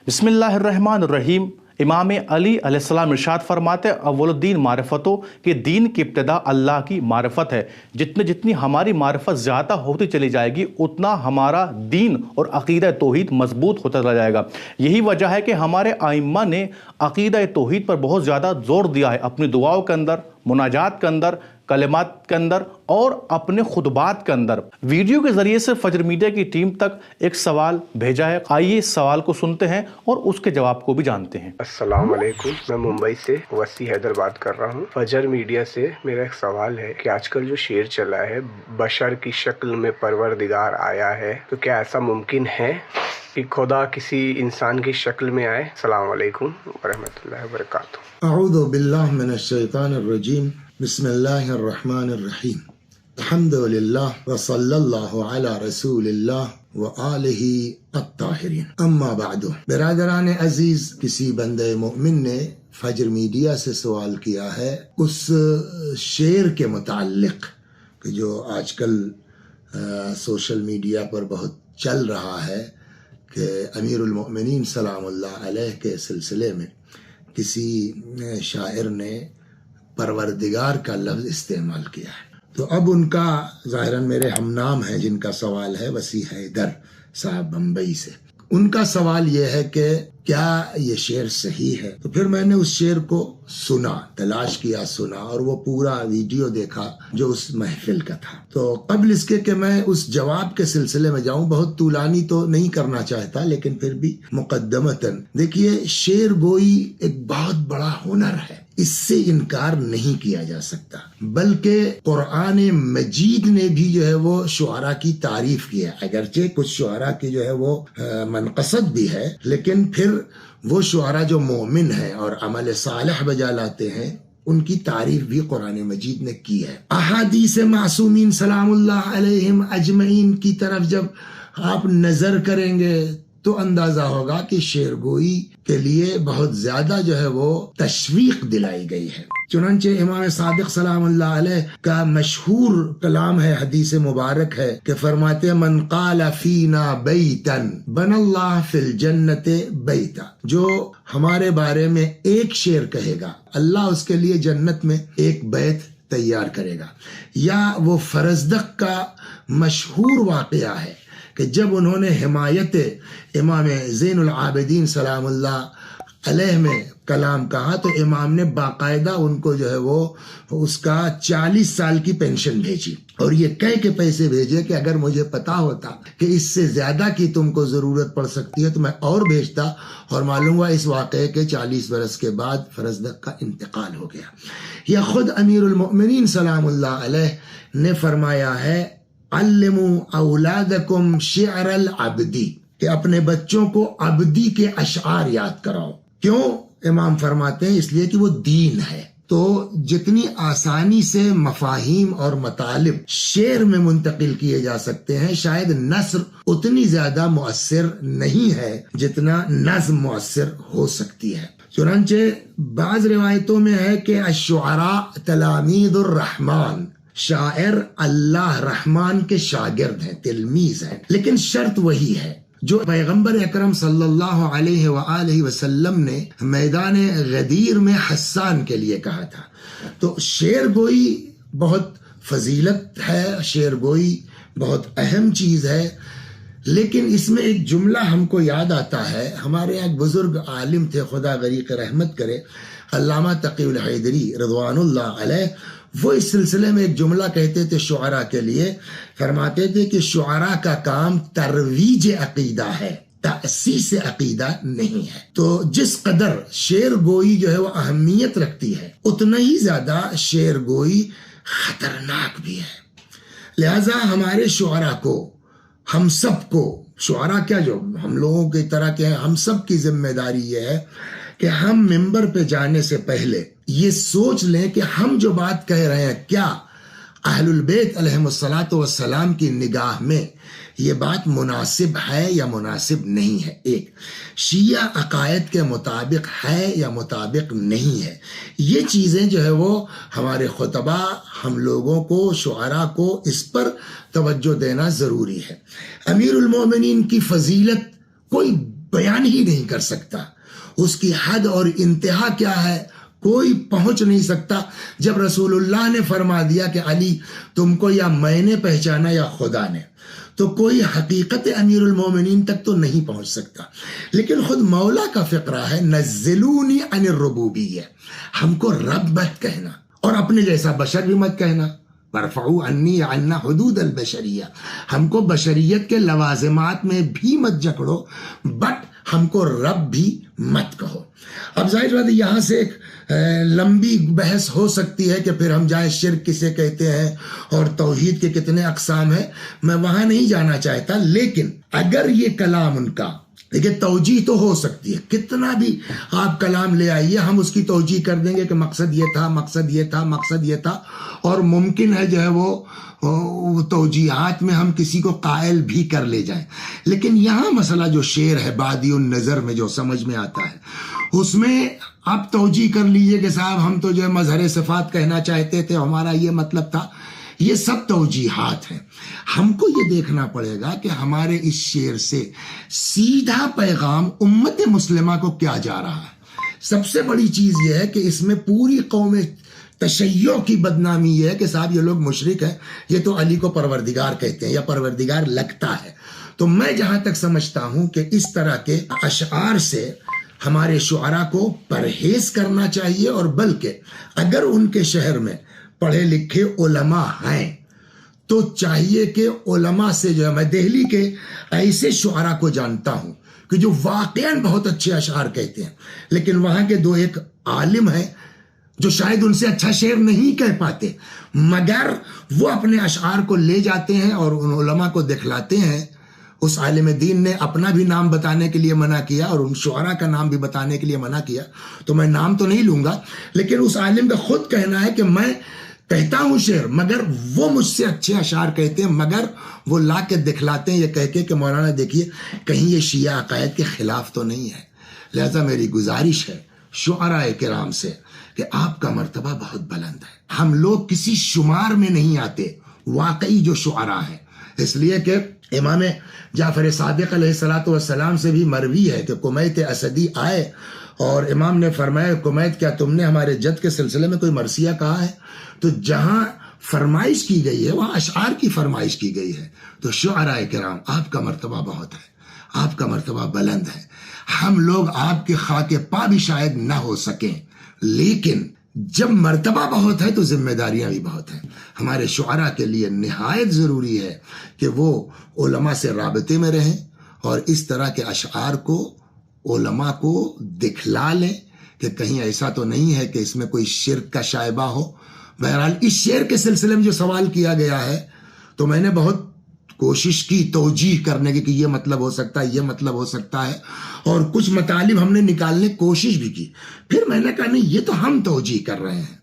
बिस्मिल्लाहिर्रहमानिर्रहीम। इमाम अली अलैहिस्सलाम इरशाद फरमाते अव्वलुद्दीन मारिफतो कि दीन की इब्तिदा अल्लाह की मारिफत है। जितनी हमारी मारिफत ज़्यादा होती चली जाएगी उतना हमारा दीन और अक़ीदा तौहीद मजबूत होता चला जाएगा। यही वजह है कि हमारे आइम्मा ने अक़ीदा तौहीद पर बहुत ज़्यादा ज़ोर दिया है अपनी दुआओं के अंदर, मुनाजात के अंदर, कलिमात के अंदर और अपने खुतबात के अंदर। वीडियो के ज़रिए से फजर मीडिया की टीम तक एक सवाल भेजा है। आइए इस सवाल को सुनते हैं और उसके जवाब को भी जानते हैं। अस्सलाम वालेकुम, मैं मुंबई से वसी हैदर बात कर रहा हूँ। फजर मीडिया से मेरा एक सवाल है कि आजकल जो शेर चला है बशर की शक्ल में परवरदिगार आया है, तो क्या ऐसा मुमकिन है कि खुदा किसी इंसान की शक्ल में आए? अस्सलाम वालेकुम वरहमतुल्लाहि वबरकातुहू। अऊज़ु बिल्लाहि मिनश शैतानिर रजीम। बिस्मिल्लाहिर रहमानिर रहीम। अल्हम्दुलिल्लाह व सल्लल्लाहु अला रसूलिल्लाह व आलिहि अत्ताहिरीन। अम्मा बादु। बिरादरान अजीज, किसी बंदे मोमिन ने फजर मीडिया से सवाल किया है उस शेर के मुताल्लिक कि जो आजकल सोशल मीडिया पर बहुत चल रहा है कि अमीरुल मोमिनीन सलामुल्लाह अलैह के सिलसिले में किसी शायर ने परवरदिगार का लफ्ज़ इस्तेमाल किया है। तो अब उनका ज़ाहिरन मेरे हमनाम हैं जिनका सवाल है, वसी हैदर साहब बम्बई से। उनका सवाल ये है कि क्या ये शेर सही है? तो फिर मैंने उस शेर को सुना, तलाश किया, सुना और वो पूरा वीडियो देखा जो उस महफिल का था। तो कबल इसके कि मैं उस जवाब के सिलसिले में जाऊं, बहुत तूलानी तो नहीं करना चाहता लेकिन फिर भी मुकद्दमतन, देखिए शेर गोई एक बहुत बड़ा हुनर है, इससे इनकार नहीं किया जा सकता। बल्कि कुरान मजीद ने भी जो है वो शुआरा की तारीफ की है, अगरचे कुछ शुआरा की जो है वो मनक़सद भी है, लेकिन फिर वो शुआरा जो मोमिन है और अमल सालिह बजा लाते हैं उनकी तारीफ भी कुरान मजीद ने की है। अहादीस मासूमीन सलामुल्लाह अलैहिम अजमईन की तरफ जब आप नजर करेंगे तो अंदाजा होगा कि शेरगोई के लिए बहुत ज्यादा जो है वो तशवीक दिलाई गई है। चुनांचे इमाम सादिक सलामुल्लाह अलैह का मशहूर कलाम है, हदीस मुबारक है कि फरमाते मन क़ाल फीना बैतन बनल्लाह फिल जन्नते बैता। जो हमारे बारे में एक शेर कहेगा अल्लाह उसके लिए जन्नत में एक बैत तैयार करेगा। या वो फरजदक का मशहूर वाक़या है कि जब उन्होंने हिमायत इमाम ज़ैनुल आबिदीन सलामुल्लाह अलैह में कलाम कहा तो इमाम ने बाकायदा उनको जो है वो उसका 40 साल की पेंशन भेजी और ये कह के पैसे भेजे कि अगर मुझे पता होता कि इससे ज्यादा की तुमको जरूरत पड़ सकती है तो मैं और भेजता। और मालूम हुआ इस वाक़े के 40 बरस के बाद फरजदक का इंतकाल हो गया। या खुद अमीरुल मोमिनीन सलामुल्लाह अलैह ने फरमाया है अल्लिमू औलादकुम शिअरल अब्दी, कि अपने बच्चों को अब्दी के अशआर याद कराओ। क्यों? इमाम फरमाते हैं इसलिए कि वो दीन है। तो जितनी आसानी से मफाहिम और मतालिब शेर में मुंतकिल किए जा सकते हैं, शायद नस्र उतनी ज्यादा मुअस्सिर नहीं है जितना नज़्म मुअस्सिर हो सकती है। चुनांचे बाज रिवायतों में है कि अश्शुअरा तलामीज़ुर रहमान, शायर अल्लाह रहमान के शागिर्द हैं, तिलमीज हैं, लेकिन शर्त वही है जो पैगंबर अकरम सल्लल्लाहु अलैहि व आलिहि वसल्लम ने मैदान गदीर में हस्सान के लिए कहा था। तो शेर गोई बहुत फजीलत है, शेर गोई बहुत अहम चीज है, लेकिन इसमें एक जुमला हमको याद आता है। हमारे एक बुजुर्ग आलिम थे, खुदा गरीक रहमत करे, अल्लामा तक़ीउल हैदरी रज़वानुल्लाह अलैह, वो इस सिलसिले में एक जुमला कहते थे शुआरा के लिए। फरमाते थे कि शुआरा का काम तरवीज अकीदा है, तासीस अकीदा नहीं है। तो जिस कदर शेर गोई जो है वो अहमियत रखती है उतना ही ज्यादा शेर गोई खतरनाक भी है। लिहाजा हमारे शुआरा को, हम सब को, शुआरा क्या जो हम लोगों की तरह के हैं, हम सब की जिम्मेदारी ये है कि हम मिंबर पे जाने से पहले ये सोच लें कि हम जो बात कह रहे हैं क्या अहलुल बैत अलैहिमुस्सलातु वस्सलाम की निगाह में ये बात मुनासिब है या मुनासिब नहीं है। एक शिया अकायद के मुताबिक है या मुताबिक नहीं है। ये चीज़ें जो है वो हमारे खुतबा, हम लोगों को, शुआरा को इस पर तवज्जो देना ज़रूरी है। अमीरुल मोमिनीन की फजीलत कोई बयान ही नहीं कर सकता। उसकी हद और इंतहा क्या है कोई पहुंच नहीं सकता। जब रसूलुल्लाह ने फरमा दिया कि अली तुमको या मैंने पहचाना या खुदा ने, तो कोई हकीकत अमीरुल मोमिनीन तक तो नहीं पहुंच सकता। लेकिन खुद मौला का फिक्रा है नज़्ज़िलूनी अनिर रुबूबिय्या, हमको रब मत कहना और अपने जैसा बशर भी मत कहना। वरफ़ऊ अन्नी अन्ना हुदूद अल बशरिया, हमको बशरियत के लवाज़िमात में भी मत जकड़ो, बट हमको रब भी मत कहो। अब जाहिर बात है यहाँ से एक लंबी बहस हो सकती है कि फिर हम जाए शिर्क किसे कहते हैं और तौहीद के कितने अक़साम हैं, मैं वहां नहीं जाना चाहता। लेकिन अगर ये कलाम उनका, देखिए तौजीह तो हो सकती है, कितना भी आप कलाम ले आइए हम उसकी तौजीह कर देंगे कि मकसद ये था, मकसद ये था, मकसद ये था, और मुमकिन है जो है वो तौजीहात में हम किसी को कायल भी कर ले जाएं। लेकिन यहाँ मसला जो शेर है बादियुन नज़र में जो समझ में आता है, उसमें आप तौजीह कर लीजिए कि साहब हम तो जो है मजहर सिफात कहना चाहते थे, हमारा ये मतलब था। ये सब तौजीहात हैं। हमको ये देखना पड़ेगा कि हमारे इस शेर से सीधा पैगाम उम्मत मुस्लिमा को क्या जा रहा है। सबसे बड़ी चीज ये है कि इसमें पूरी कौम तशय्यो की बदनामी ये है कि साहब ये लोग मुशरिक हैं, ये तो अली को परवरदिगार कहते हैं या परवरदिगार लगता है। तो मैं जहां तक समझता हूं कि इस तरह के अशआर से हमारे शुअरा को परहेज करना चाहिए, और बल्कि अगर उनके शहर में पढ़े लिखे उलमा हैं तो चाहिए कि उलमा से जो है, मैं दिल्ली के ऐसे शुअरा को जानता हूं कि जो वाकईन बहुत अच्छे अशआर कहते हैं, लेकिन वहां के दो एक आलिम हैं जो शायद उनसे अच्छा शेर नहीं कह पाते, मगर वो अपने अशआर को ले जाते हैं और उन उलमा को दिखलाते हैं। उस आलिम दीन ने अपना भी नाम बताने के लिए मना किया और उन शुअरा का नाम भी बताने के लिए मना किया, तो मैं नाम तो नहीं लूंगा, लेकिन उस आलिम का खुद कहना है कि मैं कहता हूं शेर, मगर वो मुझसे अच्छे अशार कहते हैं, मगर वो ला के दिखलाते हैं ये कह के कि मौलाना देखिए कहीं ये शिया अकायद के खिलाफ तो नहीं है। लिहाजा मेरी गुजारिश है शुअराए किराम से कि आपका मर्तबा बहुत बुलंद है। हम लोग किसी शुमार में नहीं आते, वाकई जो शुअरा है, इसलिए कि इमाम जाफर सादिक अलैहिस्सलातु वस्सलाम से भी मरवी है कि कुमैत असदी आए और इमाम ने फरमाया कुमैत क्या तुमने हमारे जद के सिलसिले में कोई मरसिया कहा है? तो जहां फरमाइश की गई है वहां अशआर की फरमाइश की गई है। तो शुअराए किराम आपका मर्तबा बहुत है, आपका मर्तबा बुलंद है। हम लोग आपके खाके पा भी शायद ना हो सकें, लेकिन जब मर्तबा बहुत है तो जिम्मेदारियां भी बहुत हैं। हमारे शुअरा के लिए निहायत ज़रूरी है कि वो उलमा से राबते में रहें और इस तरह के अशआर को उलमा को दिखला लें कि कहीं ऐसा तो नहीं है कि इसमें कोई शिर्क का शायबा हो। बहरहाल इस शेर के सिलसिले में जो सवाल किया गया है तो मैंने बहुत कोशिश की तौजीह करने की कि ये मतलब हो सकता है, ये मतलब हो सकता है, और कुछ मतालिब हमने निकालने की कोशिश भी की। फिर मैंने कहा नहीं ये तो हम तौजीह कर रहे हैं,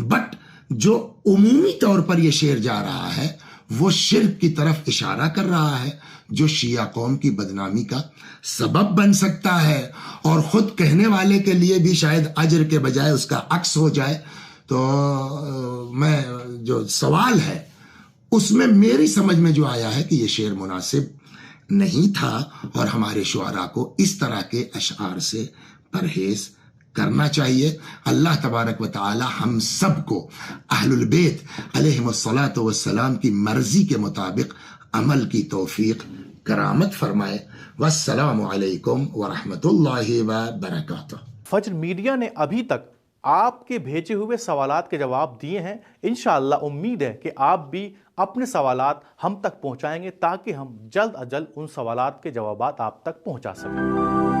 बट जो उमूमी तौर पर ये शेर जा रहा है वो शिर्क की तरफ इशारा कर रहा है, जो शिया कौम की बदनामी का सबब बन सकता है और खुद कहने वाले के लिए भी शायद अजर के बजाय उसका अक्स हो जाए। तो मैं जो सवाल है उसमें मेरी समझ में जो आया है कि ये शेर मुनासिब नहीं था और हमारे शुअरा को इस तरह के अशआर से परहेज करना चाहिए। अल्लाह तबारक व तआला हम सबको अहलुल बैत अलैहिमुस्सलातु वस्सलाम की मर्जी के मुताबिक अमल की तौफीक करामत फरमाए। वस्सलामु अलैकुम व रहमतुल्लाहि व बरकातुहू। फज्र मीडिया ने अभी तक आपके भेजे हुए सवालात के जवाब दिए हैं। इंशाअल्लाह उम्मीद है कि आप भी अपने सवालात हम तक पहुंचाएंगे ताकि हम जल्द अज जल्द उन सवालात के जवाबात आप तक पहुंचा सकें।